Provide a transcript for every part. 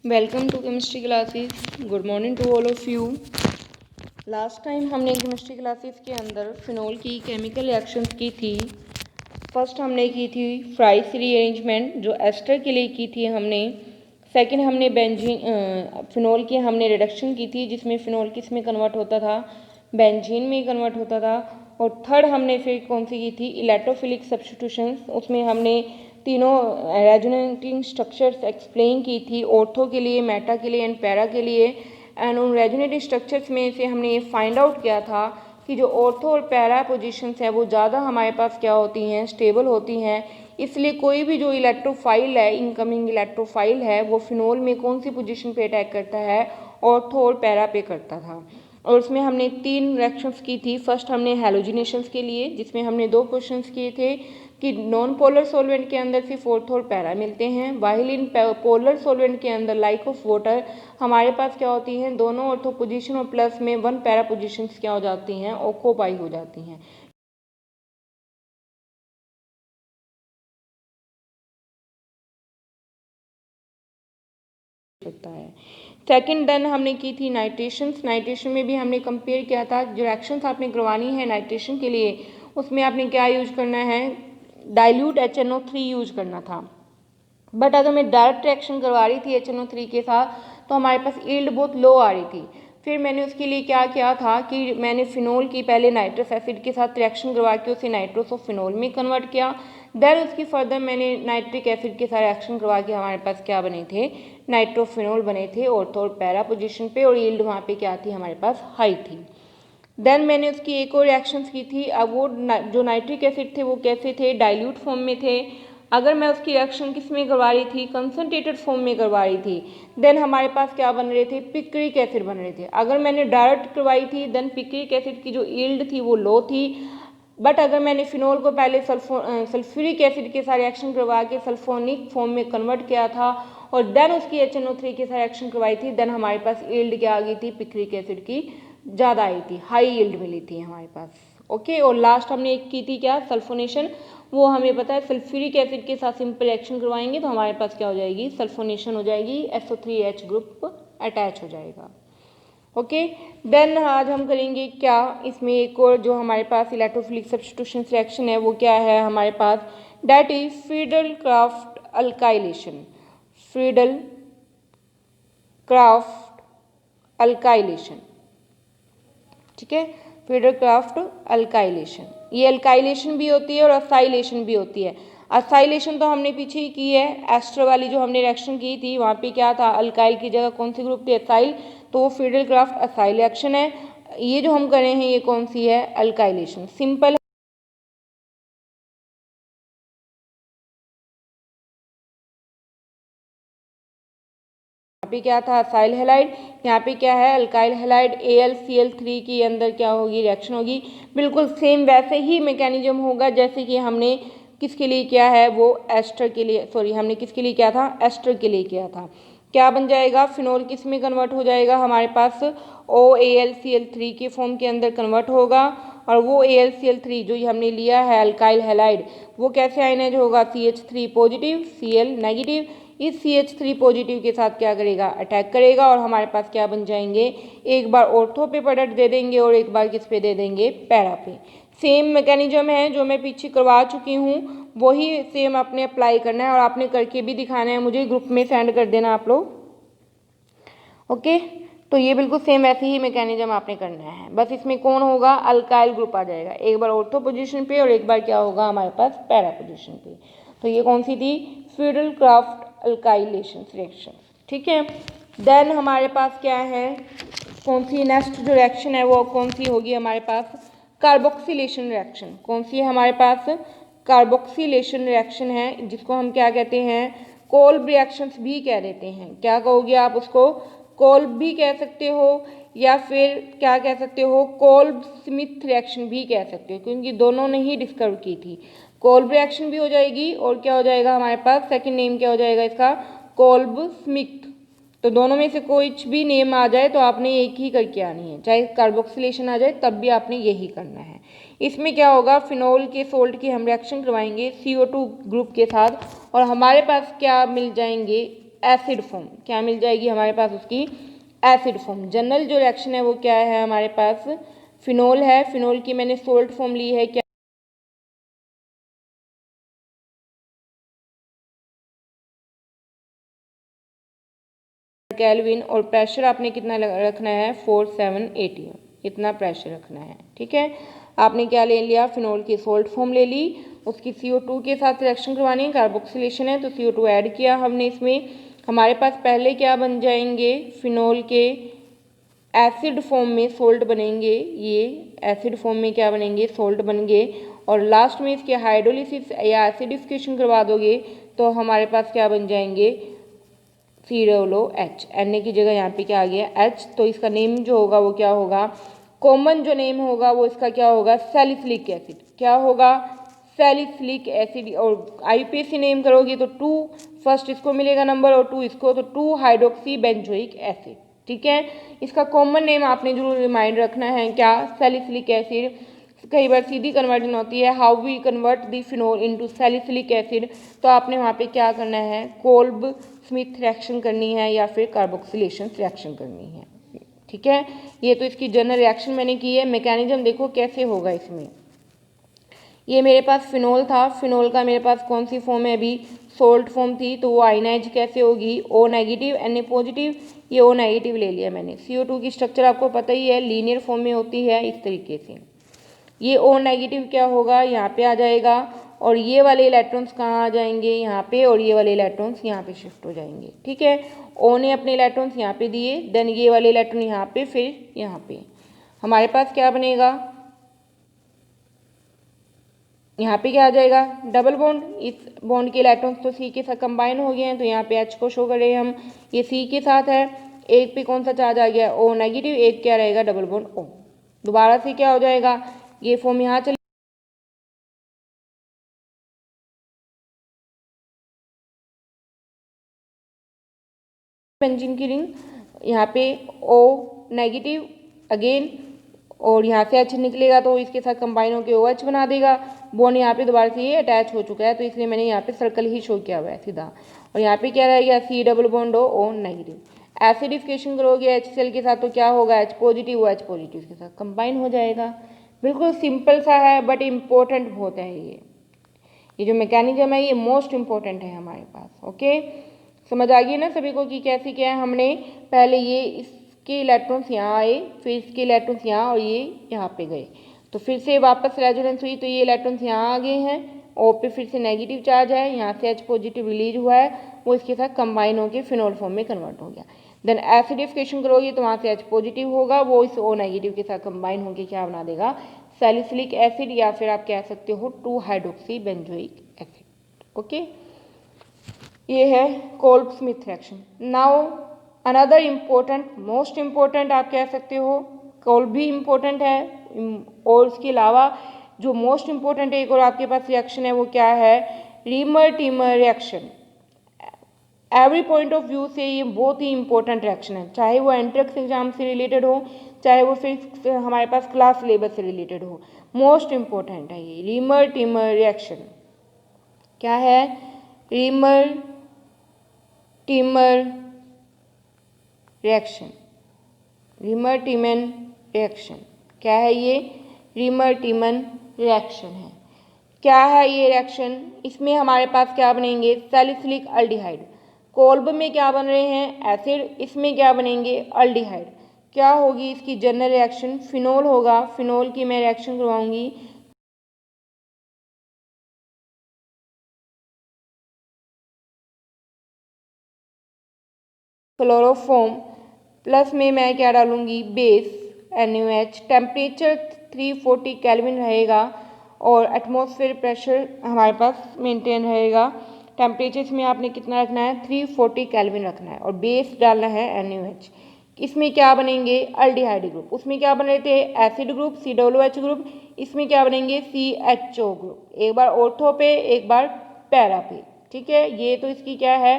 Welcome to chemistry classes. Good morning to all of you. Last time हमने chemistry classes के अंदर phenol की chemical reactions की थी। फर्स्ट हमने की थी फ्राइस रीअरेंजमेंट जो एस्टर के लिए की थी हमने। सेकंड हमने बेंजीन फिनोल की हमने रिडक्शन की थी जिसमें फिनोल किस में कन्वर्ट होता था, बेंजीन में कन्वर्ट होता था। और थर्ड हमने फिर कौन सी की थी, इलेक्ट्रोफिलिक सब्स्टिट्यूशंस। उसमें हमने तीनों रेजोनेटिंग स्ट्रक्चर्स एक्सप्लेन की थी, ऑर्थो के लिए, मेटा के लिए एंड पैरा के लिए। एंड उन रेजोनेटिंग स्ट्रक्चर्स में से हमने ये फाइंड आउट किया था कि जो ऑर्थो और पैरा पोजीशंस है वो ज़्यादा हमारे पास क्या होती हैं, स्टेबल होती हैं। इसलिए कोई भी जो इलेक्ट्रोफाइल है, इनकमिंग इलेक्ट्रोफाइल है, वो फिनोल में कौन सी पोजीशन पे अटैक करता है, ऑर्थो और पैरा पे करता था। और उसमें हमने 3 रिएक्शंस की थी। फर्स्ट हमने हैलोजिनेशंस के लिए जिसमें हमने 2 क्वेश्चंस किए थे कि नॉन पोलर सॉल्वेंट के अंदर सिर्फ ऑर्थो और पैरा मिलते हैं, वाइल इन पोलर सॉल्वेंट के अंदर लाइक ऑफ वाटर हमारे पास क्या होती हैं, दोनों ऑर्थो पोजीशन और प्लस में 1 पैरा पोजीशंस क्या हो जाती हैं, ऑक्यूपाई हो जाती हैं। होता है। सेकंड देन हमने की थी नाइट्रेशंस। नाइट्रेशन में भी हमने कंपेयर किया था, जो रिएक्शंस आपने करवानी है नाइट्रेशन के लिए उसमें आपने क्या यूज करना है, डाइल्यूट HNO3 यूज करना था। बट अगर मैं डायरेक्ट रिएक्शन करवा रही थी HNO3 के साथ तो हमारे पास यील्ड बहुत लो आ रही थी। फिर मैंने उसके लिए क्या किया था कि मैंने फिनोल की पहले नाइट्रस एसिड के साथ रिएक्शन करवा के उसे नाइट्रोसोफिनोल में कन्वर्ट किया। देन उसकी फर्दर मैंने नाइट्रिक एसिड के साथ रिएक्शन करवा के हमारे पास क्या बने थे, नाइट्रोफिनोल बने थे ऑर्थो और पैरा पोजीशन पे, और यील्ड वहाँ पे क्या थी, हमारे पास हाई थी। देन मैंने उसकी एक और रिएक्शंस की थी। अब वो जो नाइट्रिक एसिड थे वो कैसे थे, डाइल्यूट फॉर्म में थे। अगर मैं उसकी रिएक्शन किस में करवा रही थी, कंसनट्रेटेड फॉर्म में करवा रही थी, देन हमारे पास क्या बन रहे थे, पिक्रिक एसिड बन रहे थे। अगर मैंने डायरेक्ट करवाई थी देन पिक्रिक एसिड की जो यील्ड थी वो लो थी। बट अगर मैंने फिनोल को पहले सल्फ्यूरिक एसिड के साथ रिएक्शन करवा के सल्फोनिक फॉर्म में कन्वर्ट किया था और देन उसकी HNO3 के साथ रिएक्शन करवाई थी, देन हमारे पास यील्ड क्या आ गई थी, पिक्रिक एसिड की ज़्यादा आई थी, हाई यील्ड मिली थी हमारे पास। ओके। और लास्ट हमने एक की थी क्या, सल्फोनेशन। वो हमें पता है सल्फ्यूरिक एसिड के साथ सिंपल रिएक्शन करवाएंगे तो हमारे पास क्या हो जाएगी, सल्फोनेशन हो जाएगी, SO3H ग्रुप अटैच हो जाएगा। ओके। देन आज हम करेंगे क्या, इसमें एक और जो हमारे पास इलेक्ट्रोफिलिक सब्स्टिट्यूशन रिएक्शन है वो क्या है हमारे पास, that is Friedel Crafts alkylation. Friedel Crafts alkylation, ठीक है, फ्रीडल क्राफ्ट अल्काइलेशन। ये अल्काइलेशन भी होती है और असाइलेशन भी होती है। असाइलेशन तो हमने पीछे ही की है, एस्टर वाली जो हमने रिएक्शन की थी वहाँ पे क्या था, अल्काइल की जगह कौन सी ग्रुप थी, असाइल, तो वो फ्रीडल क्राफ्ट असाइल रिएक्शन है। ये जो हम कर रहे हैं ये कौन सी है, अल्काइलेशन, सिंपल। यहाँ पे क्या था, असाइल हैलाइड, यहाँ पे क्या है, अल्काइल हैलाइड। AlCl3 के अंदर क्या होगी, रिएक्शन होगी। बिल्कुल सेम वैसे ही मैकेनिज्म होगा जैसे कि हमने किसके लिए किया है, वो एस्टर के लिए, सॉरी हमने किसके लिए किया था, एस्टर के लिए किया था। क्या बन जाएगा, फिनोल किस में कन्वर्ट हो जाएगा, हमारे पास OAlCl3 के फॉर्म के अंदर कन्वर्ट होगा। और वो AlCl3 जो हमने लिया है अल्काइल हैलाइड वो कैसे आयनाइज होगा, CH3 पॉजिटिव Cl नेगेटिव। इस CH3 पॉजिटिव के साथ क्या करेगा, अटैक करेगा और हमारे पास क्या बन जाएंगे, एक बार ऑर्थो पे प्रोडक्ट दे देंगे और एक बार किस पे दे देंगे, पैरा पे। सेम मैकेनिज्म है जो मैं पीछे करवा चुकी हूँ, वही सेम आपने अप्लाई करना है और आपने करके भी दिखाना है, मुझे ग्रुप में सेंड कर देना आप लोग। ओके। तो ये बिल्कुल सेम वैसे ही मैकेनिज्म आपने करना है, बस इसमें कौन होगा, अल्काइल ग्रुप आ जाएगा, एक बार ऑर्थो पोजीशन पे और एक बार क्या होगा हमारे पास, पैरा पोजीशन पे। तो ये कौन सी थी, फ्रीडल क्राफ्ट अल्काइलेशन रिएक्शन, ठीक है। देन हमारे पास क्या है, कौन सी नेक्स्ट जो रिएक्शन है वो कौन सी होगी हमारे पास, कार्बोक्सिलेशन रिएक्शन। कौन सी है हमारे पास, कार्बोक्सिलेशन रिएक्शन है, जिसको हम क्या कहते हैं, कोल्ब रिएक्शंस भी कह देते हैं। क्या कहोगे आप उसको, कोल्ब भी कह सकते हो या फिर क्या कह सकते हो, कोल्ब स्मिथ रिएक्शन भी कह सकते हो, क्योंकि दोनों ने ही डिस्कवर की थी। कोल्ब रिएक्शन भी हो जाएगी और क्या हो जाएगा हमारे पास, सेकंड नेम क्या हो जाएगा इसका, कोल्ब स्मिथ। तो दोनों में से कोई भी नेम आ जाए तो आपने एक ही करके आनी है, चाहे कार्बोक्सिलेशन आ जाए तब भी आपने यही करना है। इसमें क्या होगा, फिनोल के सोल्ट की हम रिएक्शन करवाएंगे CO2 ग्रुप के साथ और हमारे पास क्या मिल जाएंगे, एसिड फॉर्म, क्या मिल जाएगी हमारे पास उसकी एसिड फॉर्म। जनरल जो रिएक्शन है वो क्या है हमारे पास, फिनोल है। फिनोल की मैंने सोल्ट फॉर्म ली है, क्या केल्विन, और प्रेशर आपने कितना रखना है 47 atm, इतना प्रेशर रखना है। ठीक है, आपने क्या ले लिया, फिनोल की सोल्ट फॉर्म ले ली, उसकी CO2 के साथ रिएक्शन करवानी है, कार्बोक्सिलेशन है तो CO2 ऐड किया हमने इसमें। हमारे पास पहले क्या बन जाएंगे, फिनोल के एसिड फॉर्म में सोल्ट बनेंगे, ये एसिड फॉर्म में क्या बनेंगे, सोल्ट बन गए, और लास्ट में इसके हाइड्रोलिसिस या एसिडिफिकेशन करवा दोगे तो हमारे पास क्या बन जाएंगे, COOH, Na की जगह यहाँ पे क्या आ गया H, तो इसका नेम जो होगा वो क्या होगा, कॉमन जो नेम होगा वो इसका क्या होगा, सैलिसिलिक एसिड। क्या होगा, सैलिसिलिक एसिड। और IUPAC नेम करोगे तो 2 फर्स्ट इसको मिलेगा नंबर और 2 इसको, तो 2 हाइड्रोक्सी बेंजोइक एसिड। ठीक है, इसका कॉमन नेम आपने जरूर रिमाइंड रखना है, क्या, सैलिसिलिक एसिड। कई बार सीधी कन्वर्जन होती है, how we convert the phenol into salicylic acid, तो आपने वहाँ पे क्या करना है, कोल्ब स्मिथ रिएक्शन करनी है या फिर कार्बोक्सिलेशन रिएक्शन करनी है। ठीक है, ये तो इसकी जनरल रिएक्शन मैंने की है। मैकेनिज्म देखो कैसे होगा इसमें, ये मेरे पास फिनोल था, फिनोल का मेरे पास कौन सी फॉर्म है अभी, सोल्ट फॉर्म थी, तो वो आयनाइज कैसे होगी, O नेगेटिव Na पॉजिटिव, ये O नेगेटिव ले लिया मैंने। CO2 की स्ट्रक्चर आपको पता ही है, लीनियर फॉर्म में होती है इस तरीके से। ये O नेगेटिव क्या होगा, यहाँ पे आ जाएगा, और ये वाले इलेक्ट्रॉन्स कहाँ आ जाएंगे, यहाँ पे, और ये वाले इलेक्ट्रॉन्स यहाँ पे शिफ्ट हो जाएंगे। ठीक है, O ने अपने इलेक्ट्रॉन्स यहाँ पे दिए, देन ये वाले इलेक्ट्रॉन यहाँ पे, फिर यहाँ पे हमारे पास क्या बनेगा, यहाँ पे क्या आ जाएगा, डबल बॉन्ड। इस बॉन्ड के इलेक्ट्रॉन्स तो C के साथ कंबाइन हो गए हैं, तो यहाँ पे H को शो कर रहे हैं हम, ये C के साथ है, एक पे कौन सा चार्ज आ गया, O नेगेटिव, एक क्या रहेगा, डबल बॉन्ड O। दोबारा से क्या हो जाएगा, ये फॉर्म यहाँ चले, बेंजीन की रिंग, यहाँ पे O नेगेटिव अगेन, और यहाँ से H निकलेगा तो इसके साथ कंबाइन होकर OH बना देगा। बॉन्ड यहाँ पे दोबारा से ये अटैच हो चुका है, तो इसलिए मैंने यहाँ पे सर्कल ही शो किया हुआ है सीधा, और यहाँ पे क्या रहेगा, C double bond O negative. Acidification करोगे HCl के साथ तो क्या होगा, H पॉजिटिव OH पॉजिटिव के साथ कंबाइन हो जाएगा। बिल्कुल सिंपल सा है, बट इम्पोर्टेंट बहुत है ये जो मैकेनिज्म है ये मोस्ट इम्पोर्टेंट है हमारे पास। ओके, समझ आ गई ना सभी को कि कैसे क्या है, हमने पहले ये इसके इलेक्ट्रॉन्स यहाँ आए, फिर इसके इलेक्ट्रॉन्स यहाँ, और ये यहाँ पे गए, तो फिर से वापस रेजोनेंस हुई, तो ये इलेक्ट्रॉन्स यहाँ आ गए हैं, O पे फिर से नेगेटिव चार्ज है, यहाँ से H पॉजिटिव रिलीज हुआ है, वो इसके साथ कंबाइन होकर फिनोल फॉर्म में कन्वर्ट हो गया। देन एसिडिफिकेशन करोगे तो वहाँ से H पॉजिटिव होगा, वो इस O नेगेटिव के साथ कंबाइन होकर क्या बना देगा, सैलिसिलिक एसिड, या फिर आप कह सकते हो 2 हाइड्रोक्सी बेंजोइक एसिड। ओके, ये है Kolb Smith reaction. Now another important, most important आप कह सकते हो, कोल्ब भी इम्पोर्टेंट है, और उसके अलावा जो मोस्ट इम्पोर्टेंट एक और आपके पास रिएक्शन है वो क्या है, reamer teamer reaction. Every point of view से ये बहुत ही इंपॉर्टेंट रिएक्शन है, चाहे वो एंट्रेंस एग्जाम से रिलेटेड हो, चाहे वो फिर हमारे पास क्लास सिलेबस से रिलेटेड हो, मोस्ट इम्पोर्टेंट है ये रीमर टीमर रिएक्शन। क्या है, reamer teamer reaction, reamer टीमन reaction. क्या है ये, रीमर टीमन रिएक्शन है। क्या है ये रिएक्शन, इसमें हमारे पास क्या बनेंगे, सैलिसिलिक अल्डिहाइड। कोल्ब में क्या बन रहे हैं, एसिड, इसमें क्या बनेंगे, अल्डिहाइड। क्या होगी इसकी जनरल रिएक्शन, फिनोल होगा, फिनोल की मैं रिएक्शन करवाऊंगी, क्लोरोफॉर्म, प्लस में मैं क्या डालूंगी, बेस NaOH। टेम्परेचर 340 केल्विन रहेगा, और एटमॉस्फेयर प्रेशर हमारे पास मेंटेन रहेगा। टेम्परेचर इसमें आपने कितना रखना है, 340 केल्विन रखना है, और बेस डालना है NaOH। इसमें क्या बनेंगे, अल्डिहाइड ग्रुप, उसमें क्या बन रहे थे, एसिड ग्रुप COOH ग्रुप, इसमें क्या बनेंगे, CHO ग्रुप। एक बार ऑर्थो पे, एक बार पैरा पे। ठीक है, ये तो इसकी क्या है,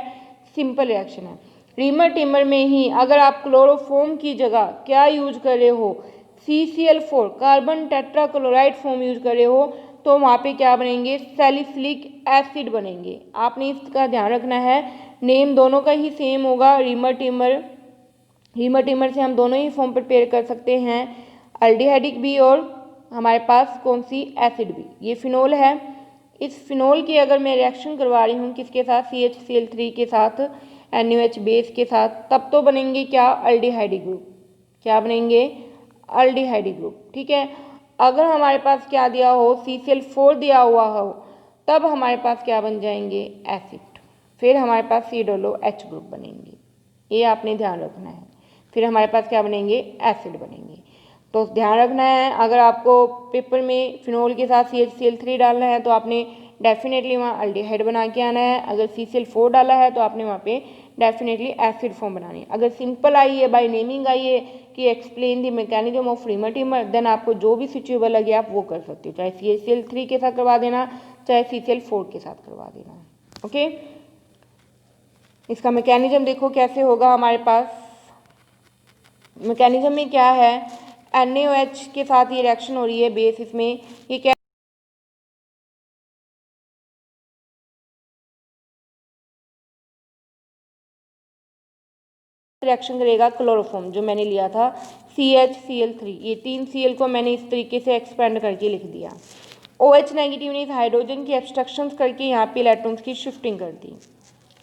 सिंपल रिएक्शन है। रीमर टीमर में ही अगर आप क्लोरोफॉर्म की जगह क्या यूज कर रहे हो, CCl4 carbon tetrachloride form use कर रहे हो, तो वहाँ पे क्या बनेंगे, सैलिसिलिक एसिड बनेंगे। आपने इसका ध्यान रखना है, नेम दोनों का ही सेम होगा, रीमर टीमर से हम दोनों ही फॉर्म प्रिपेयर कर सकते हैं, अल्डिहाइडिक भी और हमारे पास कौन सी एसिड भी। ये फिनोल है, इस फिनोल की अगर मैं रिएक्शन करवा रही हूँ किसके साथ, CHCl3 के साथ, NaOH बेस के साथ, तब तो बनेंगे क्या, अल्डिहाइडिक ग्रुप। क्या बनेंगे, अल्डिहाइडिक ग्रुप। ठीक है, अगर हमारे पास क्या दिया हो, CCl4 दिया हुआ हो, तब हमारे पास क्या बन जाएंगे, एसिड। फिर हमारे पास COOH ग्रुप बनेंगे, ये आपने ध्यान रखना है। फिर हमारे पास क्या बनेंगे, एसिड बनेंगे। तो ध्यान रखना है, अगर आपको पेपर में फिनोल के साथ CHCl3 डालना है तो आपने डेफिनेटली वहाँ अल्डिहाइड बना के आना है। अगर CCl4 डाला है तो आपने वहाँ पे डेफिनेटली एसिड फॉर्म बनानी है। अगर सिंपल आई है, बाय नेमिंग आई है कि explain the mechanism of Reimer Tiemann, then आपको जो भी सुटेबल लगे आप वो कर सकते हो, चाहे CHCl3 के साथ करवा देना, चाहे CCl4 के साथ करवा देना। ओके, इसका मैकेनिज्म देखो कैसे होगा हमारे पास। मैकेनिज्म में क्या है, NaOH के साथ ये रिएक्शन हो रही है बेस, इसमें ये क्या रिएक्शन करेगा, क्लोरोफॉर्म जो मैंने लिया था CHCl3, ये 3 Cl को मैंने इस तरीके से एक्सपेंड करके लिख दिया। OH नेगेटिव ने इस हाइड्रोजन की एब्स्ट्रक्शंस करके यहाँ पे इलेक्ट्रॉन्स की शिफ्टिंग कर दी।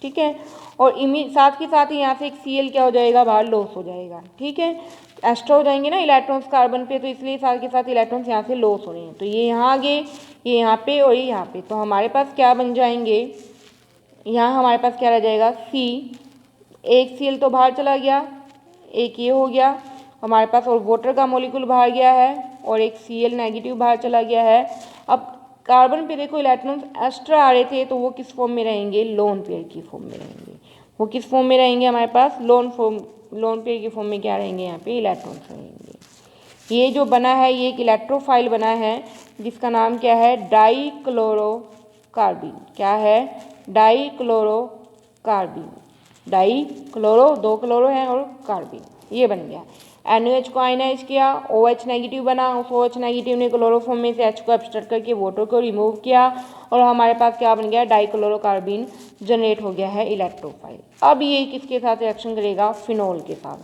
ठीक है, और साथ के साथ ही यहाँ से एक Cl क्या हो जाएगा, बाहर लॉस हो जाएगा। ठीक है, एक्स्ट्रा हो जाएंगे ना इलेक्ट्रॉन्स कार्बन पे, तो इसलिए साथ के साथ इलेक्ट्रॉन्स यहाँ से लॉस हो रहे हैं। तो ये यहाँ आगे, ये यहाँ पे और ये यहाँ पे, तो हमारे पास क्या बन जाएंगे, यहाँ हमारे पास क्या रह जाएगा, C, एक Cl तो बाहर चला गया, एक ये हो गया हमारे पास, और वाटर का मॉलिक्यूल बाहर गया है, और एक Cl नेगेटिव बाहर चला गया है। अब कार्बन पे देखो इलेक्ट्रॉन्स एक्स्ट्रा आ रहे थे, तो वो किस फॉर्म में रहेंगे, लोन पेयर की फॉर्म में रहेंगे। वो किस फॉर्म में रहेंगे, हमारे पास लोन पेयर की फॉर्म में क्या रहेंगे, यहाँ पे इलेक्ट्रॉन्स रहेंगे। ये जो बना है ये एक इलेक्ट्रोफाइल बना है, जिसका नाम क्या है, डाईक्लोरोकार्बिन। क्या है, डाईक्लोरोकार्बिन। डाईक्लोरो, 2 क्लोरो हैं और कार्बिन, ये बन गया। NaOH को आयनाइज किया, OH नेगेटिव बना, उस OH नेगेटिव ने क्लोरोफॉर्म में से H को एब्स्ट्रैक्ट करके वाटर को रिमूव किया, और हमारे पास क्या बन गया, डाईक्लोरोकार्बिन जनरेट हो गया है इलेक्ट्रोफाइल। अब ये किसके साथ रिएक्शन करेगा, फिनोल के साथ।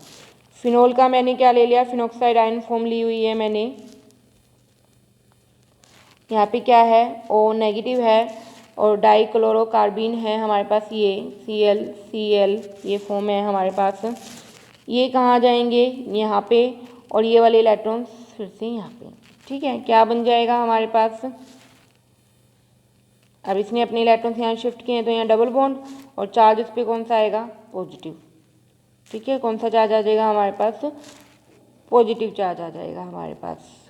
फिनोल का मैंने क्या ले लिया, फिनोक्साइड आयन फॉर्म ली हुई है मैंने। यहाँ पे क्या है, O नेगेटिव है और डाईक्लोरोकार्बिन है हमारे पास, ये Cl ये फॉर्म है हमारे पास। ये कहाँ जाएंगे, यहाँ पे, और ये वाले इलेक्ट्रॉन्स फिर से यहाँ पे। ठीक है, क्या बन जाएगा हमारे पास, अब इसने अपने इलेक्ट्रॉन्स यहाँ शिफ्ट किए हैं तो यहाँ डबल बॉन्ड, और चार्ज उस पर कौन सा आएगा, पॉजिटिव। ठीक है, कौन सा चार्ज आ जाएगा हमारे पास, पॉजिटिव चार्ज आ जाएगा हमारे पास।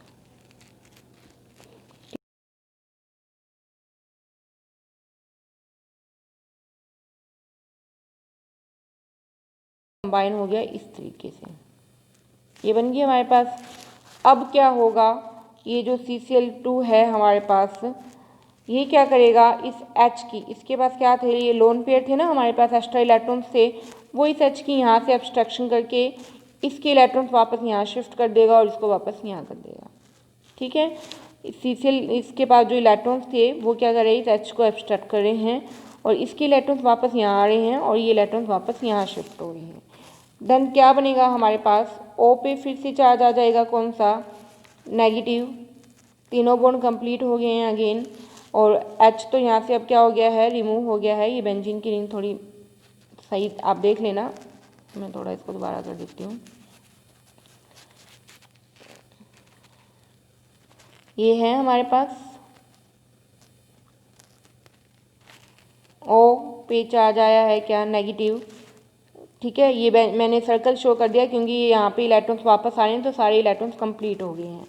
कंबाइन हो गया इस तरीके से, ये बन गया हमारे पास। अब क्या होगा, ये जो CCl2 है हमारे पास, ये क्या करेगा, इस H की, इसके पास क्या थे, ये लोन पेयर थे ना हमारे पास, एक्स्ट्रा इलेक्ट्रॉन्स थे, वो इस H की यहाँ से एब्स्ट्रैक्शन करके इसके इलेक्ट्रॉन्स वापस यहाँ शिफ्ट कर देगा और इसको वापस यहाँ कर देगा। ठीक है, CCl इसके पास जो इलेक्ट्रॉन्स थे वो क्या कर रहे हैं, इस H को एब्स्ट्रैक्ट कर रहे हैं, और इसके इलेक्ट्रॉन्स वापस यहाँ आ रहे हैं, और ये इलेक्ट्रॉन्स वापस यहाँ शिफ्ट हो रहे हैं। देन क्या बनेगा हमारे पास, O पे फिर से चार्ज आ जाएगा, कौन सा, नेगेटिव। तीनों बॉन्ड कंप्लीट हो गए हैं अगेन, और H तो यहाँ से अब क्या हो गया है, रिमूव हो गया है। ये बेंजीन की रिंग थोड़ी सही आप देख लेना, मैं थोड़ा इसको दोबारा कर देती हूँ। ये है हमारे पास O पे चार्ज आया है क्या, नेगेटिव। ठीक है, ये मैंने सर्कल शो कर दिया क्योंकि ये यहाँ पे इलेक्ट्रॉन्स वापस आ रहे हैं, तो सारे इलेक्ट्रॉन्स कंप्लीट हो गए हैं।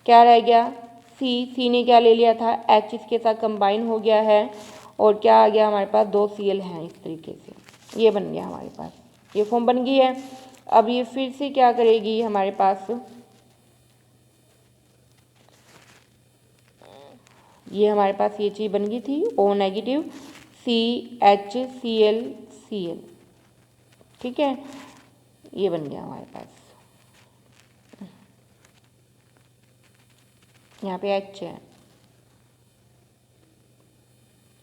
क्या रह गया, C ने क्या ले लिया था, H इसके साथ कंबाइन हो गया है, और क्या आ गया हमारे पास, 2 Cl हैं इस तरीके से, ये बन गया हमारे पास, ये फॉर्म बन गई है। अब ये फिर से क्या करेगी हमारे पास, ये हमारे पास ये चीज़ बन गई थी, O नेगेटिव CHCl Cl। ठीक है, ये बन गया हमारे पास, यहाँ पे H है,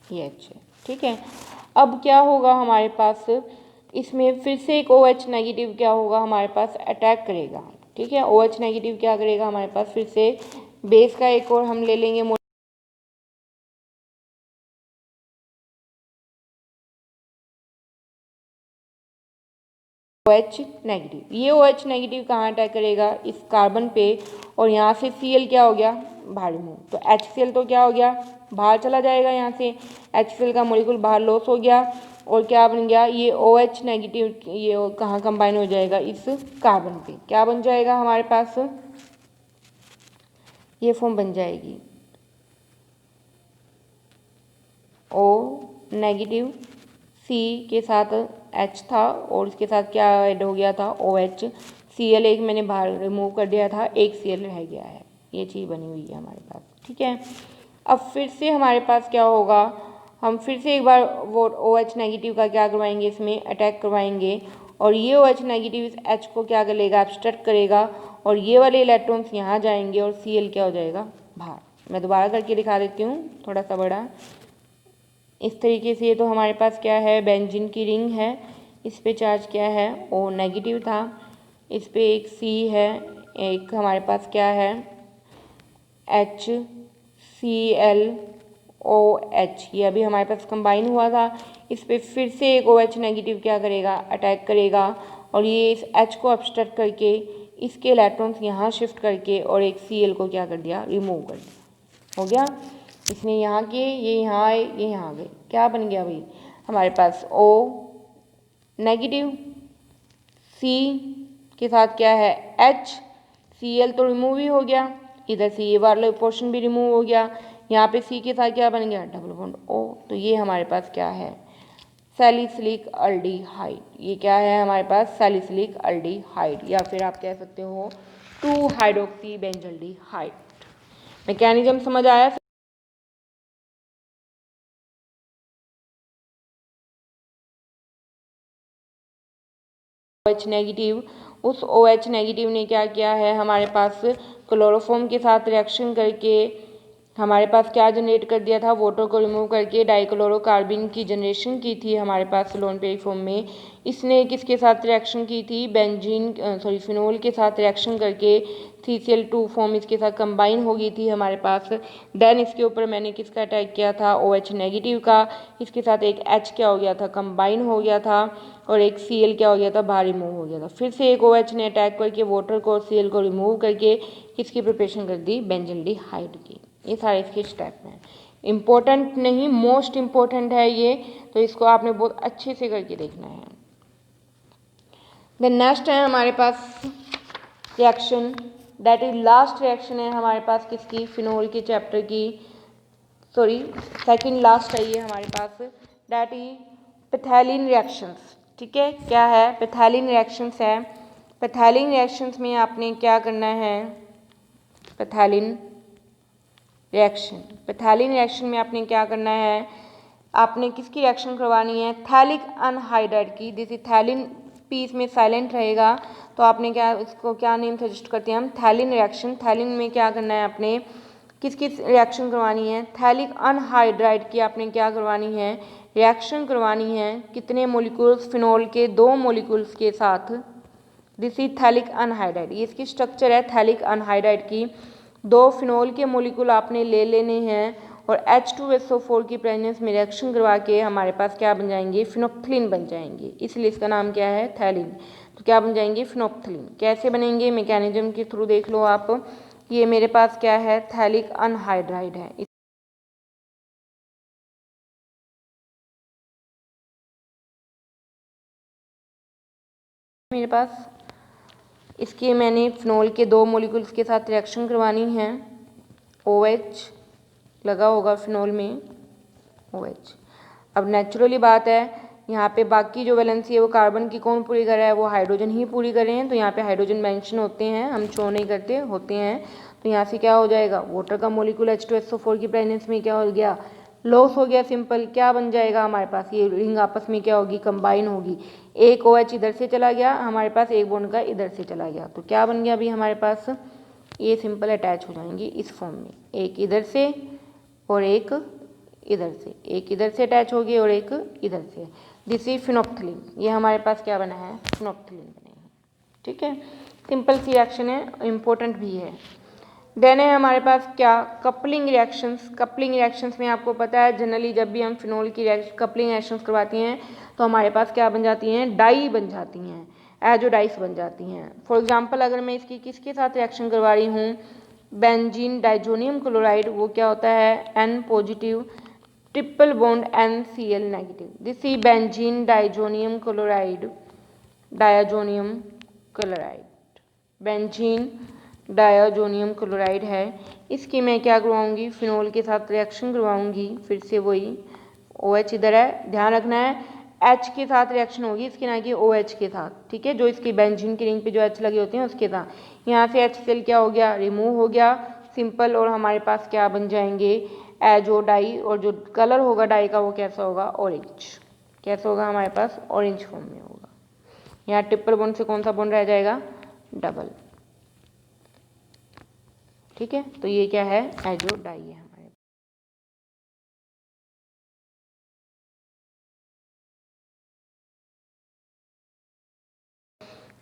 ये H है। ठीक है, अब क्या होगा हमारे पास, इसमें फिर से एक OH नेगेटिव क्या होगा हमारे पास अटैक करेगा। ठीक है, OH नेगेटिव क्या करेगा हमारे पास, फिर से बेस का एक और हम ले लेंगे OH नेगेटिव। ये OH नेगेटिव कहाँ अटैक करेगा, इस कार्बन पे, और यहाँ से Cl क्या हो गया, बाहर मूव। तो HCl तो क्या हो गया, बाहर चला जाएगा, यहाँ से HCl का मोलिकुल बाहर लॉस हो गया, और क्या बन गया, ये OH नेगेटिव ये कहाँ कंबाइन हो जाएगा, इस कार्बन पे। क्या बन जाएगा हमारे पास, ये फॉर्म बन जाएगी O नेगेटिव, C के साथ H था और इसके साथ क्या ऐड हो गया था, OH। Cl एक मैंने बाहर रिमूव कर दिया था, एक Cl रह गया है, ये चीज़ बनी हुई है हमारे पास। ठीक है, अब फिर से हमारे पास क्या होगा, हम फिर से एक बार वो OH नेगेटिव का क्या करवाएंगे, इसमें अटैक करवाएंगे, और ये OH नेगेटिव इस H को क्या कर लेगा, एब्स्ट्रैक्ट करेगा, और ये वाले इलेक्ट्रॉन्स यहाँ जाएंगे और Cl क्या हो जाएगा, बाहर। मैं दोबारा करके दिखा देती हूँ थोड़ा सा बड़ा। इस तरीके से ये तो हमारे पास क्या है, बेंजीन की रिंग है, इस पे चार्ज क्या है, O नेगेटिव था, इस पे एक C है, एक हमारे पास क्या है HClOH, ये अभी हमारे पास कंबाइन हुआ था। इस पे फिर से एक OH नेगेटिव क्या करेगा, अटैक करेगा, और ये इस H को एब्स्ट्रैक्ट करके इसके इलेक्ट्रॉन्स यहाँ शिफ्ट करके और एक Cl को क्या कर दिया, रिमूव कर दिया। हो गया, इसने यहाँ के, ये यहाँ आए, ये यहाँ गए, क्या बन गया भाई हमारे पास, O नेगेटिव, C के साथ क्या है H, Cl तो रिमूव ही हो गया, इधर से ये वाला पोर्शन भी रिमूव हो गया, यहाँ पे C के साथ क्या बन गया, डबल बॉन्ड O। तो ये हमारे पास क्या है, सैलिसिलिक अल्डिहाइड। ये क्या है हमारे पास, सैलिसिलिक अल्डिहाइड, या फिर आप कह सकते हो 2 हाइड्रोक्सी बेंजल्डिहाइड। मैकेनिज्म समझ आया। OH नेगेटिव, उस OH नेगेटिव ने क्या किया है हमारे पास, क्लोरोफॉर्म के साथ रिएक्शन करके हमारे पास क्या जनरेट कर दिया था, वाटर को रिमूव करके डाइक्लोरोकार्बन की जनरेशन की थी हमारे पास लोन पेरिक फॉर्म में। इसने किसके साथ रिएक्शन की थी, बेंजीन फिनोल के साथ रिएक्शन करके CCl2 फॉर्म इसके साथ कंबाइन हो गई थी हमारे पास। देन इसके ऊपर मैंने किसका अटैक किया था, OH नेगेटिव का, इसके साथ एक H क्या हो गया था, कंबाइन हो गया था, और एक Cl क्या हो गया था, बाहर रिमूव हो गया था। फिर से एक OH ने अटैक करके वाटर को और Cl को रिमूव करके किसकी प्रिपरेशन कर दी, बेंजल्डिहाइड की। ये सारे इसके स्टेप हैं, इम्पोर्टेंट नहीं मोस्ट इम्पोर्टेंट है ये, तो इसको आपने बहुत अच्छे से करके देखना है। देन नेक्स्ट है हमारे पास reaction, that is last reaction है हमारे पास किसकी, फिनोल के चैप्टर की, सॉरी सेकंड लास्ट है ये हमारे पास, दैट इज पैथेलिन रिएक्शंस। ठीक है, क्या है, पैथेलिन रिएक्शंस है। पैथेलिन रिएक्शंस में आपने क्या करना है, पैथेलिन रिएक्शन में आपने क्या करना है, आपने किसकी रिएक्शन करवानी है, थैलिक अनहाइड्राइड की। जैसे थैलिन पी इसमें साइलेंट रहेगा, तो आपने क्या, इसको क्या नेम सजेस्ट करते हैं हम, थैलिन रिएक्शन। थैलिन में क्या करना है आपने, किसकी रिएक्शन करवानी है, थैलिक अनहाइड्राइड की आपने क्या करवानी है, रिएक्शन करवानी है। कितने मोलिक्यूल्स, फिनोल के 2 मोलिक्यूल्स के साथ। दिस इज थैलिक अनहाइड्राइड, ये इसकी स्ट्रक्चर है थैलिक अनहाइड्राइड की। 2 फिनोल के मोलिक्यूल आपने ले लेने हैं और H2SO4 की प्रेजेंस में रिएक्शन करवा के हमारे पास क्या बन जाएंगे, फिनोप्थलीन बन जाएंगे, इसलिए इसका नाम क्या है, थैलिन। तो क्या बन जाएंगे, फिनोप्थलीन। कैसे बनेंगे, मैकेनिज्म के थ्रू देख लो आप। ये मेरे पास क्या है, थैलिक अनहाइड्राइड है, मेरे पास इसके मैंने फिनोल के 2 मोलिक्यूल्स के साथ रिएक्शन करवानी है। OH लगा होगा फिनोल में, OH। अब नेचुरली बात है, यहाँ पे बाकी जो वैलेंसी है वो कार्बन की कौन पूरी कर रहा है, वो हाइड्रोजन ही पूरी कर रहे हैं। तो यहाँ पे हाइड्रोजन मेंशन होते हैं, हम शो नहीं करते, होते हैं। तो यहाँ से क्या हो जाएगा, वाटर का मोलिक्यूल H2SO4 की प्रेजेंस में क्या हो गया, लॉस हो गया। सिंपल क्या बन जाएगा हमारे पास, ये रिंग आपस में क्या होगी, कंबाइन होगी। एक OH इधर से चला गया हमारे पास, एक बॉन्ड का इधर से चला गया, तो क्या बन गया अभी हमारे पास, ये सिंपल अटैच हो जाएंगे इस फॉर्म में, एक इधर से और एक इधर से, एक इधर से अटैच होगी और एक इधर से। दिस इज फिनोप्थिलीन, ये हमारे पास क्या बना है, फिनोप्थिलीन बने हैं। ठीक है, सिंपल सी रिएक्शन है, इम्पोर्टेंट भी है। देन है हमारे पास क्या, कपलिंग रिएक्शंस। कपलिंग रिएक्शंस में आपको पता है जनरली जब भी हम फिनोल की कपलिंग रिएक्शंस करवाती हैं तो हमारे पास क्या बन जाती हैं, डाई बन जाती हैं, एजोडाइस बन जाती हैं। फॉर एग्जांपल अगर मैं इसकी किसके साथ रिएक्शन करवा रही हूँ, बेंजीन डाइजोनियम क्लोराइड, वो क्या होता है, N positive triple bond NCl negative. This is benzene diazonium chloride, diazonium chloride, benzene diazonium chloride है। इसकी मैं क्या करवाऊंगी, फिनोल के साथ रिएक्शन करवाऊंगी, फिर से वही OH इधर है, ध्यान रखना है H के साथ रिएक्शन होगी इसकी, ना कि OH के साथ। ठीक है, जो इसकी बेंजीन की रिंग पे जो H लगे होते हैं उसके साथ। यहाँ से HCl क्या हो गया, रिमूव हो गया, सिंपल। और हमारे पास क्या बन जाएंगे, एजो डाई, और जो कलर होगा डाई का वो कैसा होगा, ऑरेंज। कैसा होगा, हमारे पास ऑरेंज फॉर्म में होगा। यहाँ ट्रिपल बॉन्ड से कौन सा बॉन्ड रह जाएगा, डबल। ठीक है, तो ये क्या है, एजो डाई है हमारे।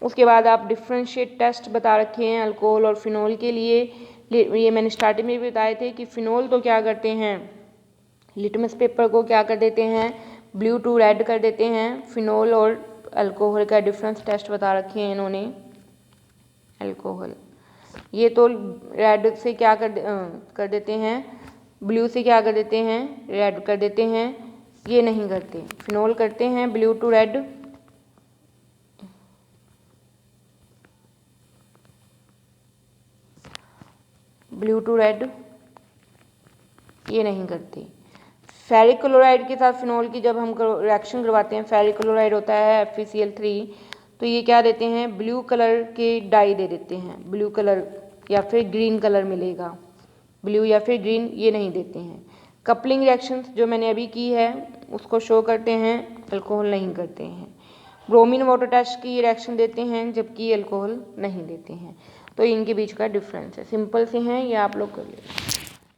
उसके बाद आप डिफरेंशिएट टेस्ट बता रखे हैं अल्कोहल और फिनोल के लिए। ये मैंने स्टार्टिंग में भी बताए थे कि फिनोल तो क्या करते हैं, लिटमस पेपर को क्या कर देते हैं, ब्लू टू रेड कर देते हैं। फिनोल और अल्कोहल का डिफरेंस टेस्ट बता रखे हैं इन्होंने। अल्कोहल ये तो रेड से क्या कर देते हैं, ब्लू से क्या कर देते हैं, रेड कर देते हैं। ये नहीं करते, फिनोल करते हैं blue to red, blue to red, ये नहीं करते। फेरिक क्लोराइड के साथ फिनोल की जब हम रिएक्शन करवाते हैं, फेरिक क्लोराइड होता है FeCl3, तो ये क्या देते हैं, ब्लू कलर के डाई दे देते हैं, ब्लू कलर या फिर ग्रीन कलर मिलेगा, ब्लू या फिर ग्रीन, ये नहीं देते हैं। कपलिंग रिएक्शंस जो मैंने अभी की है उसको शो करते हैं, अल्कोहल नहीं करते हैं। ब्रोमीन वाटर टेस्ट की रिएक्शन देते हैं जबकि अल्कोहल नहीं देते हैं। तो इनके बीच का डिफरेंस है, सिंपल से हैं, ये आप लोग कर लें।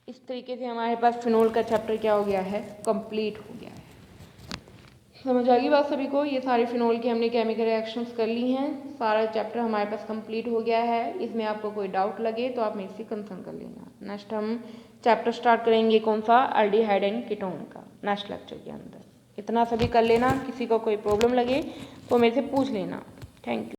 इस तरीके से हमारे पास फिनोल का चैप्टर क्या हो गया है, कंप्लीट हो गया है। समझ आ गई बात सभी को, ये सारे फिनोल की हमने केमिकल रिएक्शंस कर ली हैं, सारा चैप्टर हमारे पास कंप्लीट हो गया है। इसमें आपको कोई डाउट लगे तो आप मेरे से कंसर्न कर लेना। नेक्स्ट हम चैप्टर स्टार्ट करेंगे कौन सा, एल्डिहाइड एंड कीटोन का, नेक्स्ट लेक्चर के अंदर। इतना सभी कर लेना, किसी को कोई प्रॉब्लम लगे तो मेरे से पूछ लेना। Thank you.